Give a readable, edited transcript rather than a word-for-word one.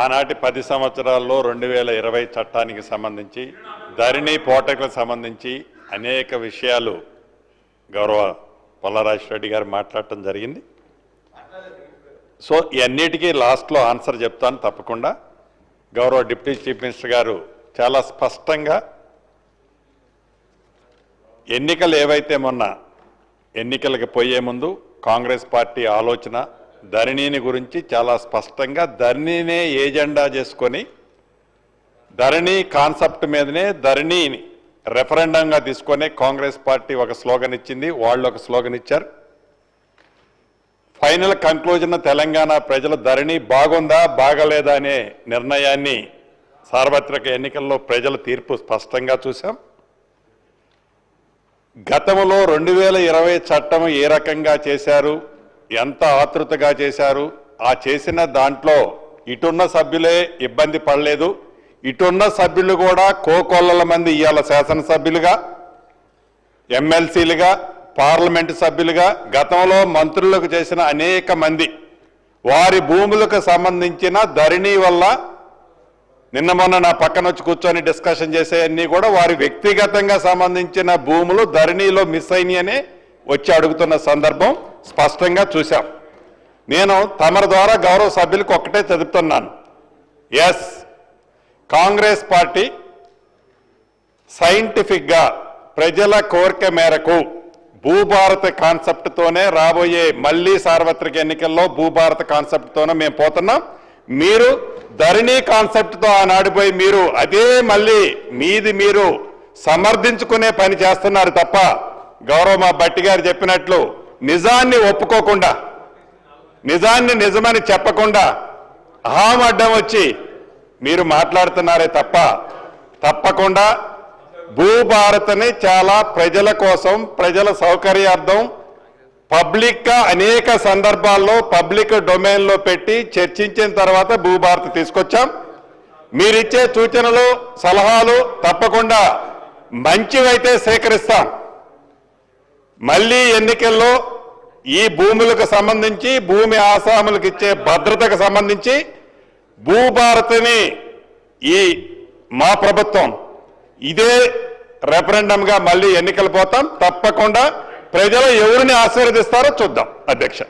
ఆనాటి 10 సంవత్సరాల్లో 2020 చట్టానికి సంబంధించి ధరణి పోర్టల్కి సంబంధించి అనేక విషయాలు గౌరవ పొల్లారాజు రెడ్డి గారు మాట్లాడటం జరిగింది. సో ఇవన్నిటికీ లాస్ట్లో ఆన్సర్ చెప్తాను తప్పకుండా. గౌరవ డిప్యూటీ చీఫ్ మినిస్టర్ గారు చాలా స్పష్టంగా ఎన్నికలు ఏవైతే మొన్న ఎన్నికలకు పోయే ముందు కాంగ్రెస్ పార్టీ ఆలోచన ధరణిని గురించి చాలా స్పష్టంగా ధరణినే ఏజెండా చేసుకొని ధరణి కాన్సెప్ట్ మీదనే ధరణిని రెఫరెండంగా తీసుకొని కాంగ్రెస్ పార్టీ ఒక స్లోగన్ ఇచ్చింది, వాళ్ళు ఒక స్లోగన్ ఇచ్చారు. ఫైనల్ కంక్లూజన్ తెలంగాణ ప్రజలు ధరణి బాగుందా బాగలేదా అనే నిర్ణయాన్ని సార్వత్రిక ఎన్నికల్లో ప్రజల తీర్పు స్పష్టంగా చూశాం. గతంలో 2020 చట్టం ఏ రకంగా చేశారు, ఎంత ఆతృతగా చేశారు, ఆ చేసిన దాంట్లో ఇటున్న సభ్యులే ఇబ్బంది పడలేదు, ఇటున్న సభ్యులు కూడా కోకొల్లల మంది ఇవాళ శాసనసభ్యులుగా, ఎమ్మెల్సీలుగా, పార్లమెంటు సభ్యులుగా, గతంలో మంత్రులకు చేసిన అనేక మంది వారి భూములకు సంబంధించిన ధరణి వల్ల నిన్న మొన్న నా పక్కన వచ్చి కూర్చొని డిస్కషన్ చేసేవన్నీ కూడా వారి వ్యక్తిగతంగా సంబంధించిన భూములు ధరణిలో మిస్ అయినాయనే వచ్చి అడుగుతున్న సందర్భం స్పష్టంగా చూశాం. నేను తమరి ద్వారా గౌరవ సభ్యులకు ఒక్కటే చెబుతున్నాను, ఎస్ కాంగ్రెస్ పార్టీ సైంటిఫిక్గా ప్రజల కోరిక మేరకు భూభారత కాన్సెప్ట్తోనే రాబోయే మళ్లీ సార్వత్రిక ఎన్నికల్లో భూభారత కాన్సెప్ట్తోనే మేము పోతున్నాం. మీరు ధరణి కాన్సెప్ట్తో ఆనాడిపోయి మీరు అదే మళ్ళీ మీది మీరు సమర్థించుకునే పని చేస్తున్నారు తప్ప గౌరవ మా భట్టి గారు చెప్పినట్లు నిజాన్ని ఒప్పుకోకుండా, నిజాన్ని నిజమని చెప్పకుండా అహం అడ్డం వచ్చి మీరు మాట్లాడుతున్నారే తప్ప తప్పకుండా భూభారత్ని చాలా ప్రజల కోసం ప్రజల సౌకర్యార్థం పబ్లిక్గా అనేక సందర్భాల్లో పబ్లిక్ డొమైన్లో పెట్టి చర్చించిన తర్వాత భూభారత్ తీసుకొచ్చాం. మీరిచ్చే సూచనలు సలహాలు తప్పకుండా మంచివైతే సేకరిస్తాం. మళ్ళీ ఎన్నికల్లో ఈ భూములకు సంబంధించి భూమి ఆసాములకు ఇచ్చే భద్రతకు సంబంధించి భూభారత్ని ఈ మా ప్రభుత్వం ఇదే రెఫరెండంగా మళ్ళీ ఎన్నికలు పోతాం. తప్పకుండా ప్రజలు ఎవరిని ఆశీర్వదిస్తారో చూద్దాం. అధ్యక్ష.